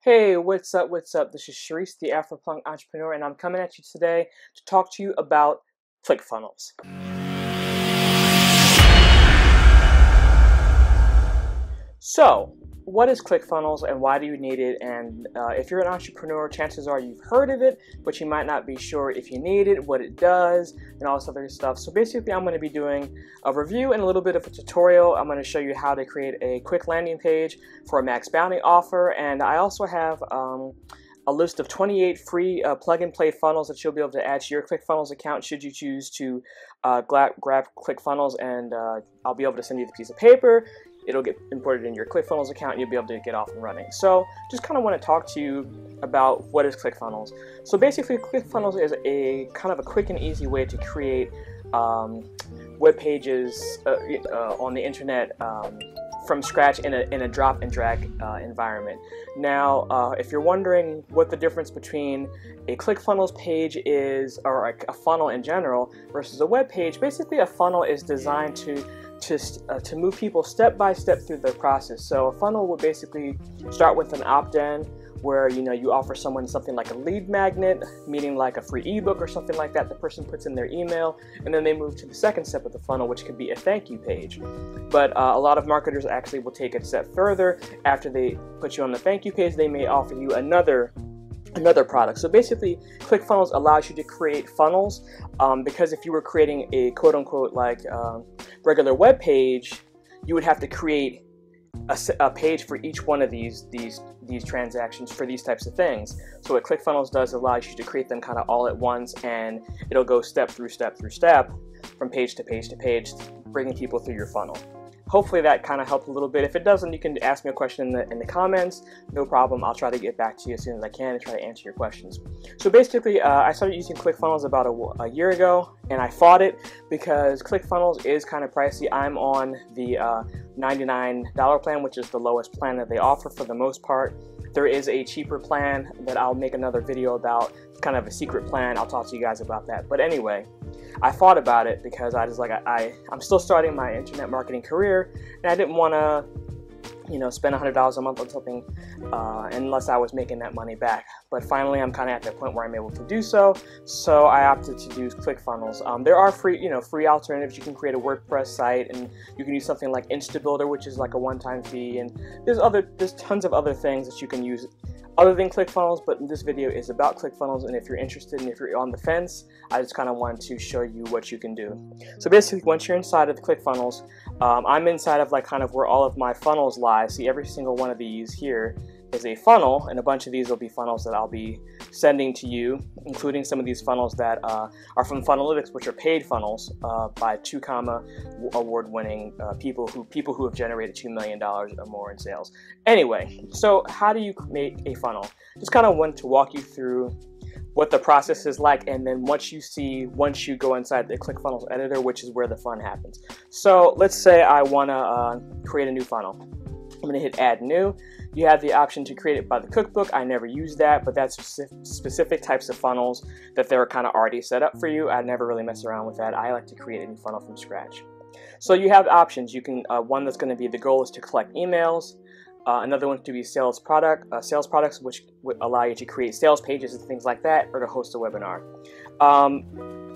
Hey, what's up? What's up? This is Sharice, the Afropunk Entrepreneur, and I'm coming at you today to talk to you about ClickFunnels. So, what is ClickFunnels and why do you need it? And if you're an entrepreneur, chances are you've heard of it, but you might not be sure if you need it, what it does, and all this other stuff. So basically, I'm going to be doing a review and a little bit of a tutorial. I'm going to show you how to create a quick landing page for a max bounty offer, and I also have a list of 28 free plug-and-play funnels that you'll be able to add to your ClickFunnels account should you choose to grab ClickFunnels, and I'll be able to send you the piece of paper. It'll get imported in your ClickFunnels account and you'll be able to get off and running. So just kind of want to talk to you about what is ClickFunnels. So basically ClickFunnels is a kind of a quick and easy way to create web pages on the internet from scratch in a drop and drag environment. Now, if you're wondering what the difference between a ClickFunnels page is, or a funnel in general, versus a web page, basically a funnel is designed to move people step by step through the process. So a funnel will basically start with an opt-in where you offer someone something like a lead magnet, meaning like a free ebook or something like that. The person puts in their email, and then they move to the second step of the funnel, which could be a thank you page. But a lot of marketers actually will take it a step further. After they put you on the thank you page, they may offer you another product. So basically, ClickFunnels allows you to create funnels because if you were creating a quote-unquote like regular web page, you would have to create a page for each one of these transactions for these types of things. So what ClickFunnels does allows you to create them kind of all at once, and it'll go step through step through step from page to page to page, bringing people through your funnel. Hopefully that kind of helped a little bit. If it doesn't, you can ask me a question in the comments. No problem. I'll try to get back to you as soon as I can and try to answer your questions. So basically, I started using ClickFunnels about a year ago, and I fought it because ClickFunnels is kind of pricey. I'm on the $99 plan, which is the lowest plan that they offer for the most part. There is a cheaper plan that I'll make another video about. It's kind of a secret plan. I'll talk to you guys about that. But anyway, I thought about it because I just I'm still starting my internet marketing career, and I didn't want to spend $100 a month on something unless I was making that money back. But finally, I'm kind of at that point where I'm able to do so. So I opted to use ClickFunnels. There are free alternatives. You can create a WordPress site, and you can use something like InstaBuilder, which is like a one-time fee. And there's tons of other things that you can use other than ClickFunnels. But this video is about ClickFunnels, and if you're interested and if you're on the fence, I just kind of wanted to show you what you can do. So basically, once you're inside of the ClickFunnels, I'm inside of kind of where all of my funnels lie. See, every single one of these here is a funnel, and a bunch of these will be funnels that I'll be sending to you, including some of these funnels that are from Funnelytics, which are paid funnels by 2 award-winning people who have generated $2 million or more in sales. Anyway, so how do you make a funnel? Just kind of want to walk you through what the process is like, and then once you go inside the ClickFunnels editor, which is where the fun happens. So let's say I want to create a new funnel. I'm going to hit add new. You have the option to create it by the cookbook. I never use that, but that's specific types of funnels that they're kind of already set up for you. I never really mess around with that. I like to create a new funnel from scratch. So you have options. You can one that's going to be, the goal is to collect emails. Another one to be sales products, which would allow you to create sales pages and things like that, or to host a webinar.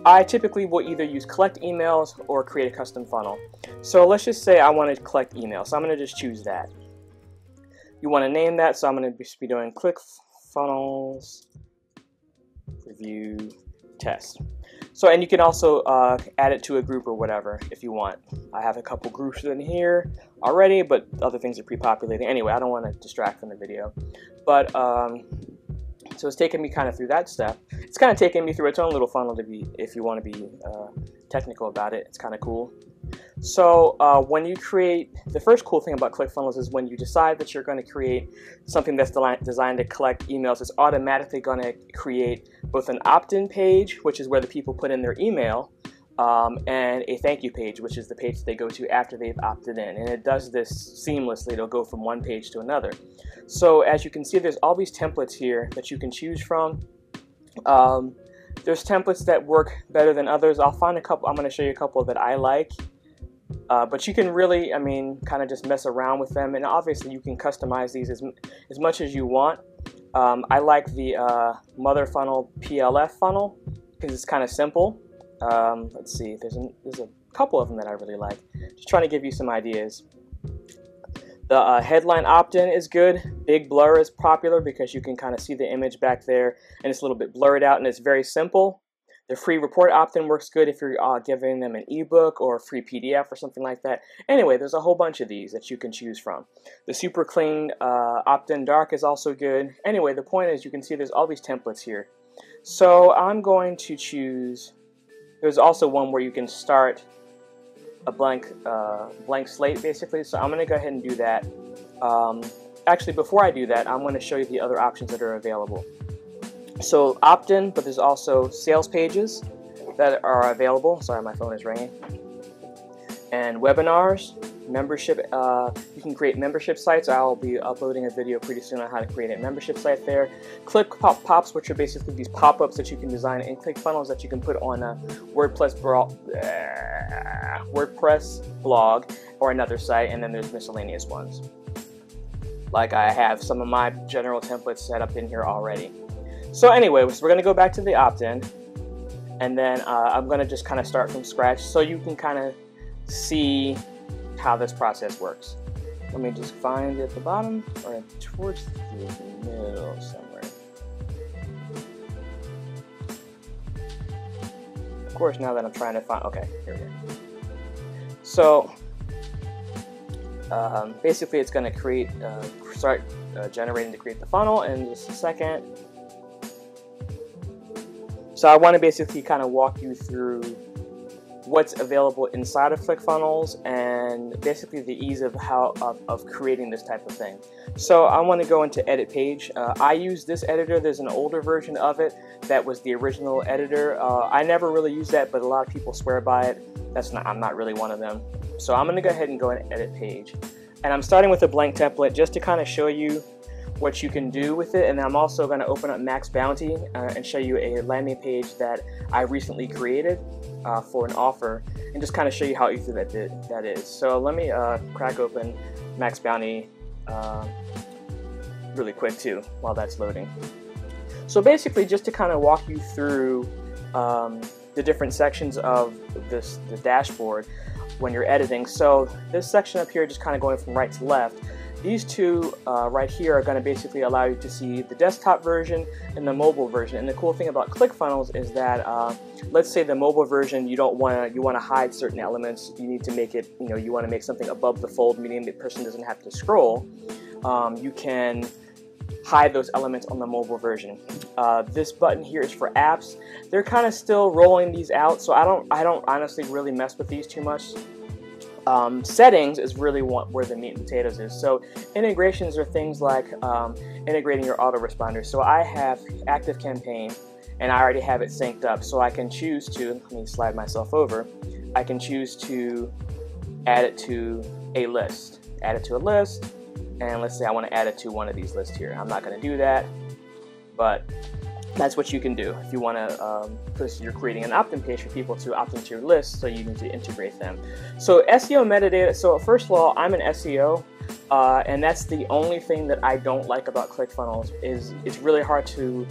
I typically will either use collect emails or create a custom funnel. So let's just say I want to collect emails. So I'm going to just choose that. You want to name that, so I'm going to just be doing ClickFunnels review test. So, and you can also add it to a group or whatever if you want. I have a couple groups in here already, but other things are pre-populating. Anyway, I don't want to distract from the video. But so it's taking me kind of through that step. It's kind of taking me through its own little funnel if you want to be technical about it. It's kind of cool. So when you create, the first cool thing about ClickFunnels is when you decide that you're going to create something that's designed to collect emails, it's automatically going to create both an opt-in page, which is where the people put in their email, and a thank you page, which is the page they go to after they've opted in. And it does this seamlessly. It'll go from one page to another. So as you can see, there's all these templates here that you can choose from. There's templates that work better than others. I'll find a couple. I'm going to show you a couple that I like. But you can really, kind of just mess around with them, and obviously you can customize these as much as you want. I like the mother funnel PLF funnel because it's kind of simple. Let's see, there's a couple of them that I really like. Just trying to give you some ideas. The headline opt-in is good. Big blur is popular because you can kind of see the image back there and it's a little bit blurred out and it's very simple. The free report opt-in works good if you're giving them an ebook or a free PDF or something like that. Anyway, there's a whole bunch of these that you can choose from. The super clean opt-in dark is also good. Anyway, the point is you can see there's all these templates here. So I'm going to choose, there's also one where you can start a blank slate basically. So I'm going to go ahead and do that. Actually, before I do that, I'm going to show you the other options that are available. So opt-in, but there's also sales pages that are available. Sorry, my phone is ringing. And webinars, membership. You can create membership sites. I'll be uploading a video pretty soon on how to create a membership site there. Pops, which are basically these pop-ups that you can design in ClickFunnels that you can put on a WordPress blog or another site. And then there's miscellaneous ones. Like I have some of my general templates set up in here already. So anyway, so we're going to go back to the opt-in, and then I'm going to just kind of start from scratch so you can kind of see how this process works. Let me just find it at the bottom or towards the middle somewhere. Of course, now that I'm trying to find, okay, here we go. So basically it's going to create, start generating to create the funnel in just a second. So I want to basically kind of walk you through what's available inside of ClickFunnels and basically the ease of of creating this type of thing. So I want to go into edit page. I use this editor. There's an older version of it that was the original editor. I never really use that, but a lot of people swear by it. I'm not really one of them. So I'm going to go ahead and go and edit page. And I'm starting with a blank template just to kind of show you what you can do with it, and I'm also going to open up Max Bounty and show you a landing page that I recently created for an offer, and just kind of show you how easy that is. So let me crack open Max Bounty really quick too while that's loading. So basically, just to kind of walk you through the different sections of the dashboard when you're editing. So this section up here, just kind of going from right to left. These two right here are going to basically allow you to see the desktop version and the mobile version. And the cool thing about ClickFunnels is that let's say the mobile version you want to hide certain elements. You need to make it, you want to make something above the fold, meaning the person doesn't have to scroll. You can hide those elements on the mobile version. This button here is for apps. They're kind of still rolling these out, so I don't honestly really mess with these too much. Settings is really where the meat and potatoes is. So integrations are things like integrating your autoresponder. So I have ActiveCampaign and I already have it synced up. So I can choose to, let me slide myself over, I can choose to add it to a list. Add it to a list, and let's say I want to add it to one of these lists here. I'm not going to do that, but that's what you can do if you want to, because you're creating an opt-in page for people to opt into your list, so you need to integrate them. So SEO metadata, so first of all, I'm an SEO, and that's the only thing that I don't like about ClickFunnels is it's really hard to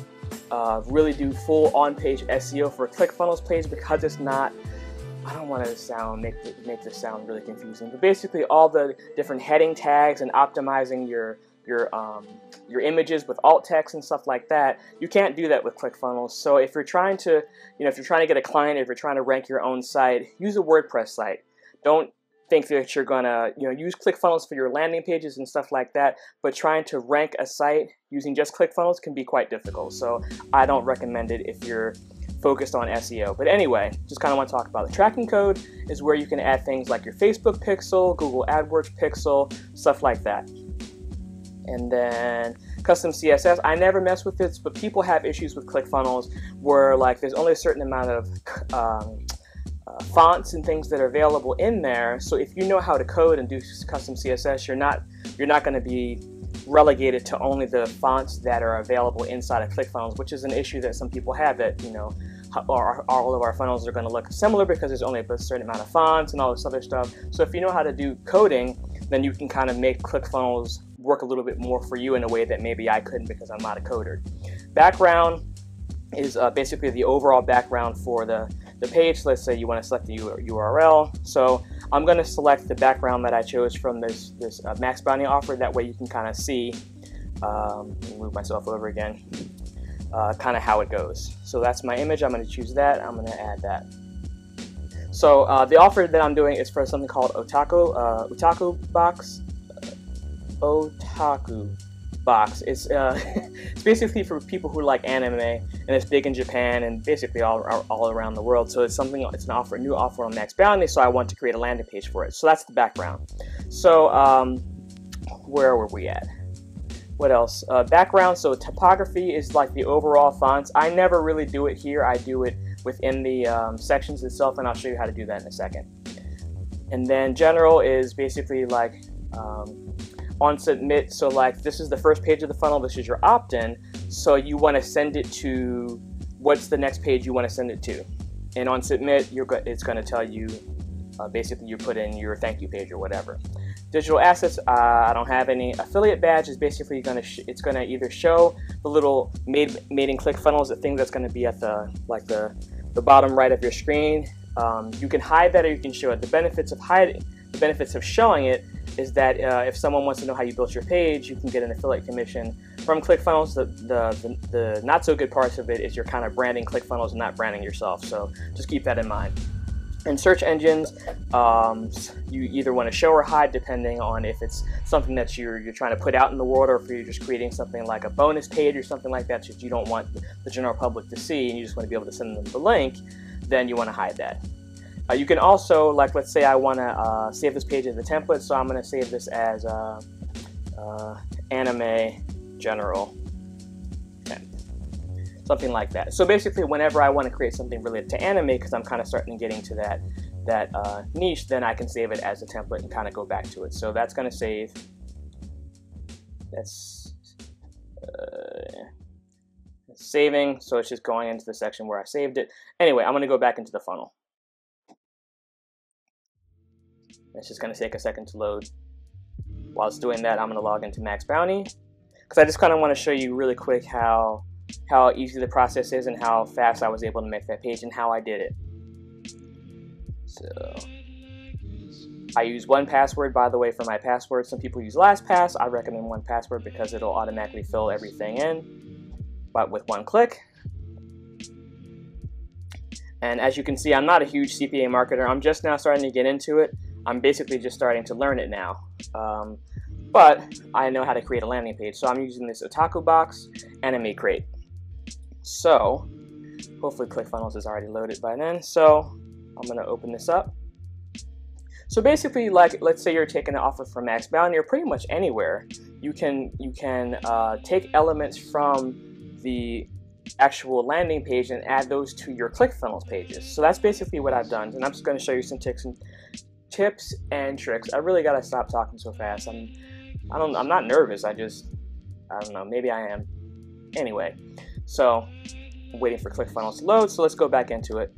really do full on-page SEO for a ClickFunnels page because it's not, I don't want to make this sound really confusing, but basically all the different heading tags and optimizing your images with alt text and stuff like that, you can't do that with ClickFunnels. So if you're trying to, if you're trying to get a client, if you're trying to rank your own site, use a WordPress site. Don't think that you're gonna, use ClickFunnels for your landing pages and stuff like that, but trying to rank a site using just ClickFunnels can be quite difficult. So I don't recommend it if you're focused on SEO. But anyway, just kind of want to talk about the tracking code is where you can add things like your Facebook pixel, Google AdWords pixel, stuff like that. And then custom CSS, I never mess with this, but people have issues with ClickFunnels where like there's only a certain amount of fonts and things that are available in there. So if you know how to code and do custom CSS, you're not going to be relegated to only the fonts that are available inside of ClickFunnels, which is an issue that some people have, that all of our funnels are going to look similar because there's only a certain amount of fonts and all this other stuff. So if you know how to do coding, then you can kind of make ClickFunnels work a little bit more for you in a way that maybe I couldn't because I'm not a coder. Background is basically the overall background for the page. Let's say you want to select the URL. So I'm going to select the background that I chose from this Max Bounty offer. That way you can kind of see, move myself over again, kind of how it goes. So that's my image. I'm going to choose that. I'm going to add that. So the offer that I'm doing is for something called Otaku Box. Otaku Box. It's it's basically for people who like anime, and it's big in Japan and basically all around the world. So it's something. It's an offer, a new offer on Max Bounty. So I want to create a landing page for it. So that's the background. So where were we at? What else? Background. So typography is like the overall fonts. I never really do it here. I do it within the sections itself, and I'll show you how to do that in a second. And then general is basically like on submit. So like this is the first page of the funnel, this is your opt-in, so you want to send it to what's the next page you want to send it to, and on submit it's going to tell you basically you put in your thank you page or whatever. Digital assets, I don't have any. Affiliate badge is basically going to it's going to either show the little made in ClickFunnels, the thing that's going to be at the bottom right of your screen. You can hide that or you can show it. The benefits of showing it is that if someone wants to know how you built your page, you can get an affiliate commission from ClickFunnels. The not so good parts of it is you're kind of branding ClickFunnels and not branding yourself. So just keep that in mind. In search engines, you either want to show or hide depending on if it's something that you're trying to put out in the world, or if you're just creating something like a bonus page or something like that that you don't want the general public to see and you just want to be able to send them the link, then you want to hide that. You can also, like, let's say I want to save this page as a template, so I'm going to save this as anime general temp, something like that. So basically, whenever I want to create something related to anime, because I'm kind of starting getting to that niche, then I can save it as a template and kind of go back to it. So that's going to save. That's saving, so it's just going into the section where I saved it. Anyway, I'm going to go back into the funnel. It's just going to take a second to load. While it's doing that, I'm going to log into Max Bounty, because I just kind of want to show you really quick how easy the process is and how fast I was able to make that page and how I did it. So I use 1Password, by the way, for my password. Some people use LastPass. I recommend 1Password because it'll automatically fill everything in, but with one click. And as you can see, I'm not a huge CPA marketer. I'm just now starting to get into it. I'm basically just starting to learn it now. But I know how to create a landing page. So I'm using this Otaku Box Anime Crate. So hopefully ClickFunnels is already loaded by then. So I'm going to open this up. So basically, like, let's say you're taking an offer from Max Bounty or pretty much anywhere, you can take elements from the actual landing page and add those to your ClickFunnels pages. So that's basically what I've done, and I'm just going to show you some tips and tricks. I really got to stop talking so fast. I'm not nervous. I don't know. Maybe I am. Anyway, so I'm waiting for ClickFunnels to load. So let's go back into it.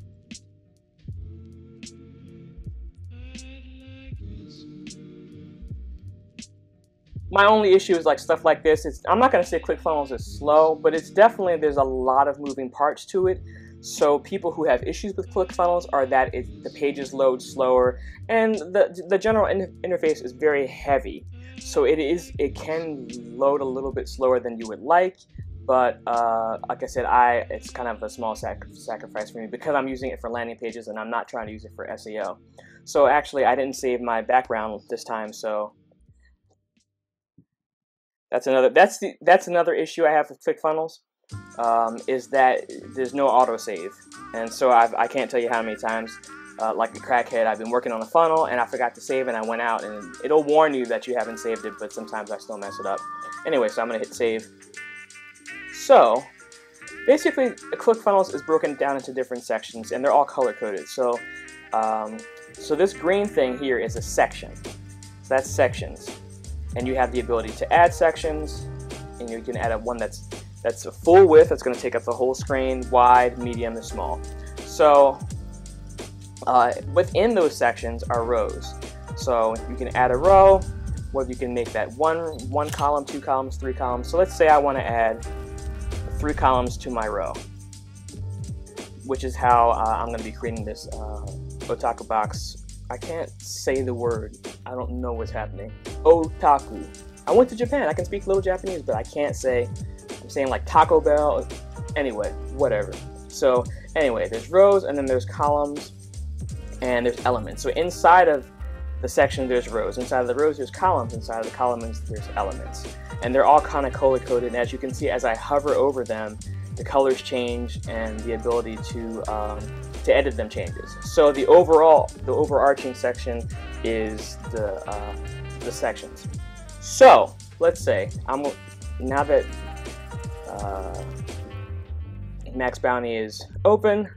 My only issue is like stuff like this. I'm not going to say ClickFunnels is slow, but it's definitely, there's a lot of moving parts to it. So people who have issues with ClickFunnels are that the pages load slower, and the general interface is very heavy. So it can load a little bit slower than you would like, but like I said, it's kind of a small sacrifice for me because I'm using it for landing pages and I'm not trying to use it for SEO. So actually, I didn't save my background this time, so that's another issue I have with ClickFunnels. Is that there's no autosave, and so I can't tell you how many times, like a crackhead, I've been working on a funnel and I forgot to save and I went out, and it'll warn you that you haven't saved it, but sometimes I still mess it up. Anyway, so I'm gonna hit save. So basically, ClickFunnels is broken down into different sections, and they're all color coded. So so this green thing here is a section. So that's sections, and you have the ability to add sections, and you can add one that's a full width, that's going to take up the whole screen, wide, medium, and small. So within those sections are rows. So you can add a row, whether you can make that one column, 2 columns, 3 columns. So let's say I want to add 3 columns to my row, which is how I'm going to be creating this otaku box. I can't say the word. I don't know what's happening. Otaku. I went to Japan. I can speak a little Japanese, but I can't say. I'm saying like Taco Bell. Anyway, whatever. So anyway, there's rows, and then there's columns, and there's elements. So inside of the section there's rows. Inside of the rows there's columns. Inside of the columns there's elements. And they're all kind of color-coded. And as you can see, as I hover over them, the colors change, and the ability to edit them changes. So the overarching section is the sections. So let's say now that Max Bounty is open,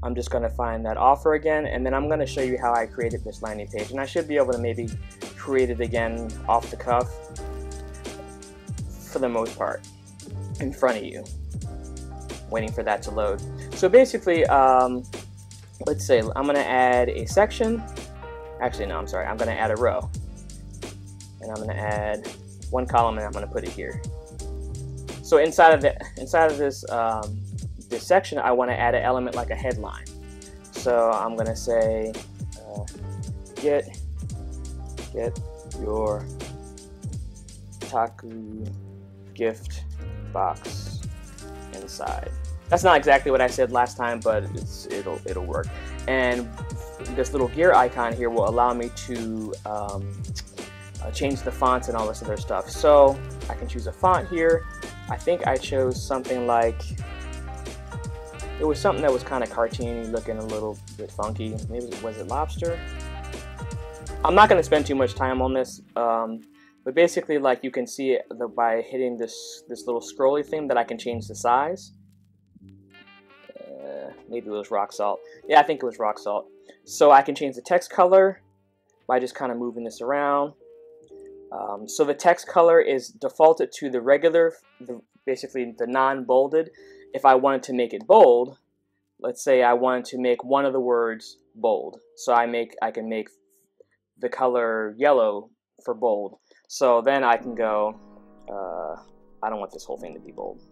I'm just going to find that offer again, and then I'm going to show you how I created this landing page. And I should be able to maybe create it again off the cuff for the most part in front of you, waiting for that to load. So basically, let's say I'm going to add a section. Actually, no, I'm sorry. I'm going to add a row. And I'm going to add 1 column, and I'm going to put it here. So inside of this this section, I want to add an element like a headline. So I'm going to say, get your Taku gift box inside. That's not exactly what I said last time, but it'll work. And this little gear icon here will allow me to change the fonts and all this other stuff. So I can choose a font here. I think I chose something like, it was something that was kind of cartoony looking, a little bit funky. Maybe was it lobster? I'm not going to spend too much time on this, but basically, like, you can see by hitting this little scrolly thing that I can change the size. Maybe it was rock salt. Yeah, I think it was rock salt. So I can change the text color by just kind of moving this around. So the text color is defaulted to the regular, basically the non-bolded. If I wanted to make it bold, let's say I wanted to make one of the words bold. So I can make the color yellow for bold. So then I can go, I don't want this whole thing to be bold.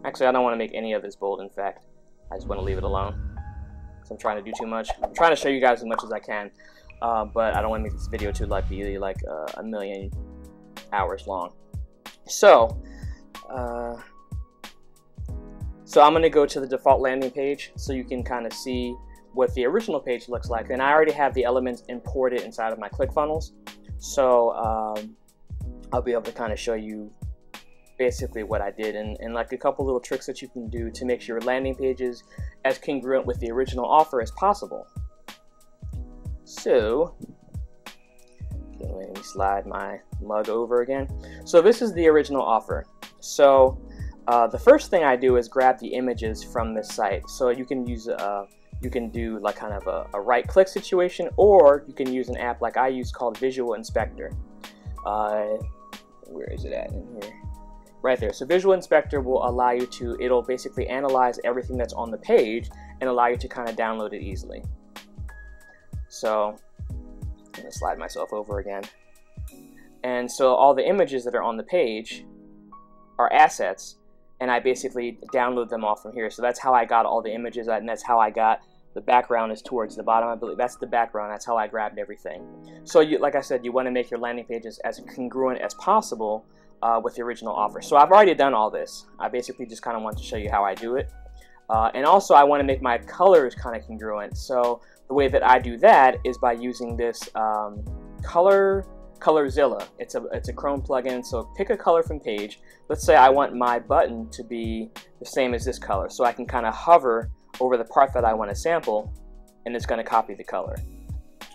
Actually, I don't want to make any of this bold. In fact, I just want to leave it alone. So I'm trying to do too much. I'm trying to show you guys as much as I can, but I don't want to make this video too be like a million hours long. So I'm going to go to the default landing page so you can kind of see what the original page looks like. And I already have the elements imported inside of my ClickFunnels, so I'll be able to kind of show you basically what I did, and like a couple little tricks that you can do to make your landing pages as congruent with the original offer as possible. So, okay, let me slide my mug over again. So this is the original offer. So the first thing I do is grab the images from this site. So you can use you can do like kind of a right-click situation, or you can use an app like I use called Visual Inspector. Where is it at in here? Right there. So Visual Inspector will allow you to, it'll basically analyze everything that's on the page and allow you to kind of download it easily. So I'm going to slide myself over again. And so all the images that are on the page are assets, and I basically download them all from here. So that's how I got all the images, and that's how I got the background is towards the bottom. I believe that's the background. That's how I grabbed everything. So like I said, you want to make your landing pages as congruent as possible with the original offer. So I've already done all this. I basically just kind of want to show you how I do it. And also I want to make my colors kind of congruent. So the way that I do that is by using this Colorzilla. It's a Chrome plugin. So pick a color from page. Let's say I want my button to be the same as this color. So I can kind of hover over the part that I want to sample, and it's going to copy the color.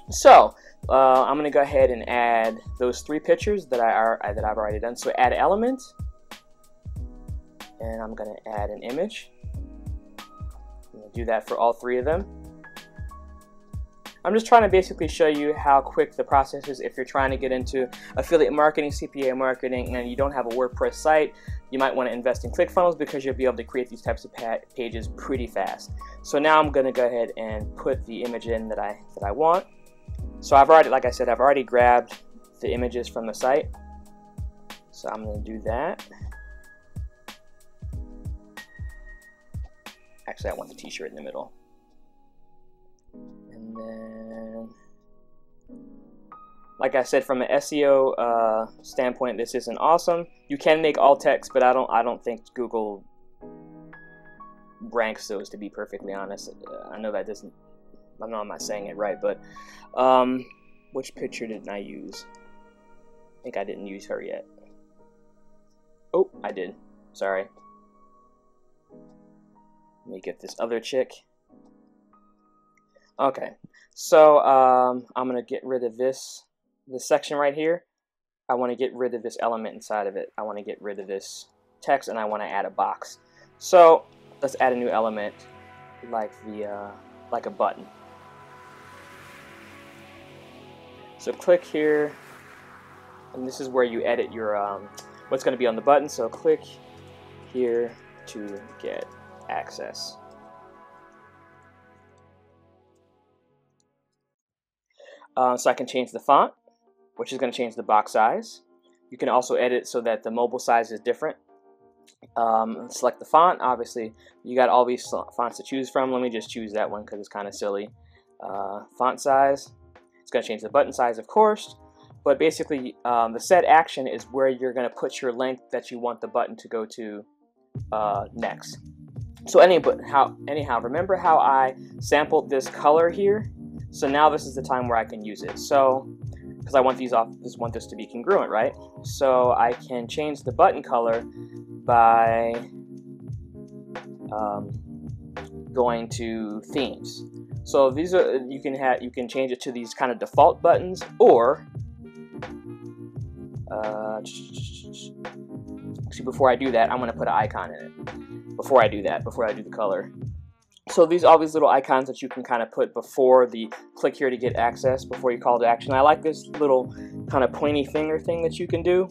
So I'm going to go ahead and add those 3 pictures that I've already done. So add element, and I'm going to add an image. I'm going to do that for all 3 of them. I'm just trying to basically show you how quick the process is if you're trying to get into affiliate marketing, CPA marketing, and you don't have a WordPress site. You might want to invest in ClickFunnels because you'll be able to create these types of pages pretty fast. So now I'm going to go ahead and put the image in that I want. So I've already, like I said, I've already grabbed the images from the site. So I'm going to do that. Actually, I want the t-shirt in the middle. And then, like I said, from an SEO standpoint, this isn't awesome. You can make alt text, but I don't think Google ranks those, to be perfectly honest. I know that doesn't, I know I'm not saying it right, but which picture didn't I use? I think I didn't use her yet. Oh, I did. Sorry. Let me get this other chick. Okay, so I'm gonna get rid of this section right here. I want to get rid of this element inside of it. I want to get rid of this text, and I want to add a box. So let's add a new element, like like a button. So click here, and this is where you edit your what's going to be on the button. So click here to get access. So I can change the font, which is going to change the box size. You can also edit so that the mobile size is different. Select the font. Obviously, you got all these fonts to choose from. Let me just choose that one because it's kind of silly. Font size. It's going to change the button size, of course. But basically, the set action is where you're going to put your link that you want the button to go to next. So anyhow, remember how I sampled this color here? So now this is the time where I can use it. So, because I want want this to be congruent, right? So I can change the button color by going to themes. So these are you can change it to these kind of default buttons, or actually before I do that, I'm going to put an icon in it. Before I do the color. So all these little icons that you can kind of put before the click here to get access, before you call to action. I like this little kind of pointy finger thing that you can do.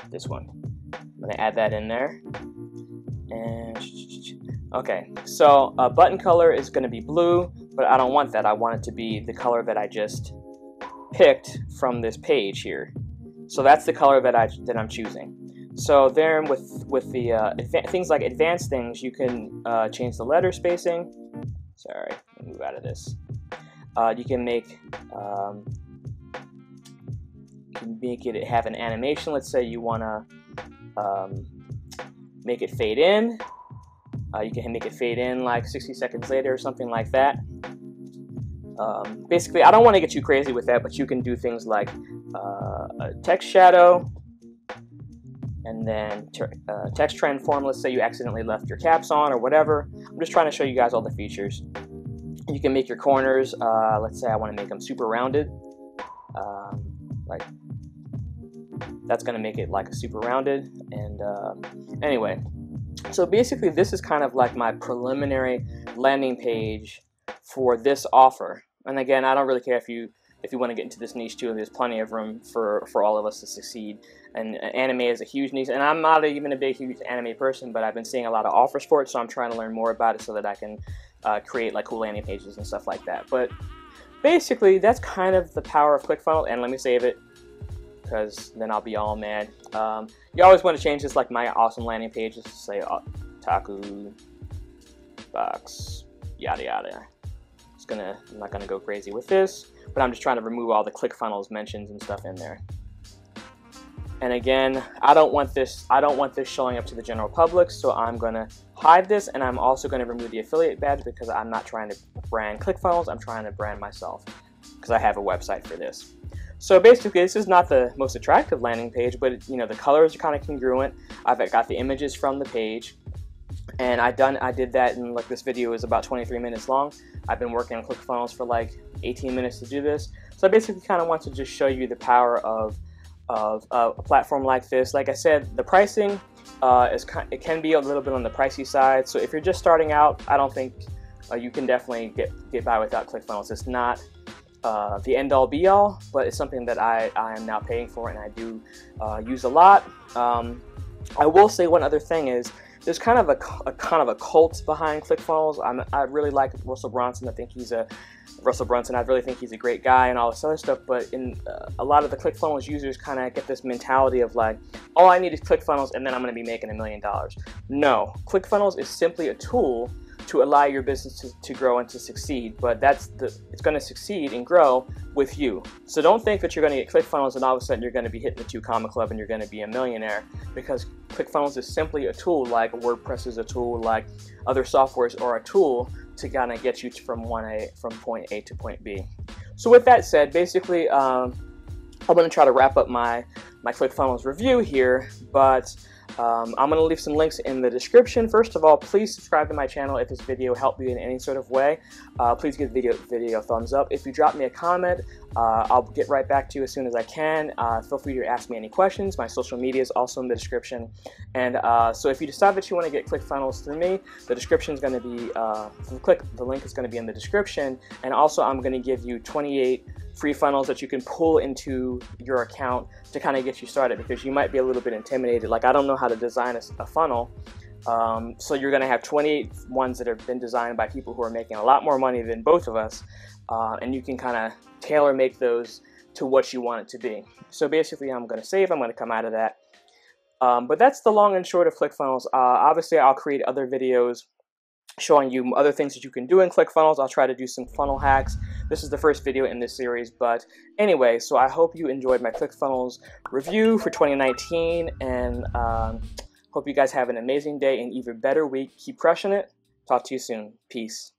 This one. I'm going to add that in there. And okay, so button color is going to be blue, but I don't want that. I want it to be the color that I just picked from this page here. So that's the color that I'm choosing. So then with the things like advanced things, you can change the letter spacing. Sorry, let me move out of this. You can make it have an animation. Let's say you want to make it fade in. You can make it fade in like 60 seconds later or something like that. Basically, I don't want to get too crazy with that, but you can do things like a text shadow, and then text transform. Let's say you accidentally left your caps on or whatever. I'm just trying to show you guys all the features. You can make your corners, let's say I want to make them super rounded. Like that's going to make it like a super rounded. And anyway, so basically this is kind of like my preliminary landing page for this offer. And again, I don't really care if you want to get into this niche too. There's plenty of room for all of us to succeed. And anime is a huge niche, and I'm not even a huge anime person, but I've been seeing a lot of offers for it, so I'm trying to learn more about it so that I can create like cool landing pages and stuff like that. But basically, that's kind of the power of ClickFunnels. And let me save it, because then I'll be all mad. You always want to change this, like my awesome landing pages, say Taku box yada yada. I'm not gonna go crazy with this, but I'm just trying to remove all the ClickFunnels mentions and stuff in there. And again, I don't want this showing up to the general public, so I'm gonna hide this, and I'm also gonna remove the affiliate badge because I'm not trying to brand ClickFunnels, I'm trying to brand myself because I have a website for this. So basically, this is not the most attractive landing page, but you know, the colors are kind of congruent. I've got the images from the page, and I did that in, like, this video is about 23 minutes long. I've been working on ClickFunnels for like 18 minutes to do this. So I basically kind of want to just show you the power of a platform like this. Like I said, the pricing it can be a little bit on the pricey side. So if you're just starting out, I don't think you can definitely get by without ClickFunnels. It's not the end-all be-all, but it's something that I am now paying for and I do use a lot. I will say one other thing is there's kind of a cult behind ClickFunnels. I really like Russell Brunson. I really think he's a great guy and all this other stuff. But in a lot of the ClickFunnels users kind of get this mentality of like, all I need is ClickFunnels and then I'm going to be making $1 million. No, ClickFunnels is simply a tool to allow your business to grow and to succeed, but it's going to succeed and grow with you. So don't think that you're going to get ClickFunnels and all of a sudden you're going to be hitting the 2 comma club and you're going to be a millionaire, because ClickFunnels is simply a tool, like WordPress is a tool, like other softwares are a tool to kind of get you from point A to point B. So with that said, basically I'm going to try to wrap up my ClickFunnels review here, but I'm going to leave some links in the description. First of all, please subscribe to my channel if this video helped you in any sort of way. Please give the video a thumbs up. If you drop me a comment, I'll get right back to you as soon as I can. Feel free to ask me any questions. My social media is also in the description. And so if you decide that you want to get ClickFunnels through me, the description is going to be, the link is going to be in the description. And also I'm going to give you 28 free funnels that you can pull into your account to kind of get you started, because you might be a little bit intimidated. Like, I don't know how to design a funnel. So you're going to have 28 ones that have been designed by people who are making a lot more money than both of us. And you can kind of tailor make those to what you want it to be. So basically I'm going to come out of that. But that's the long and short of ClickFunnels. Obviously I'll create other videos showing you other things that you can do in ClickFunnels. I'll try to do some funnel hacks. This is the first video in this series, but anyway, so I hope you enjoyed my ClickFunnels review for 2019, and hope you guys have an amazing day and even better week. Keep crushing it. Talk to you soon. Peace.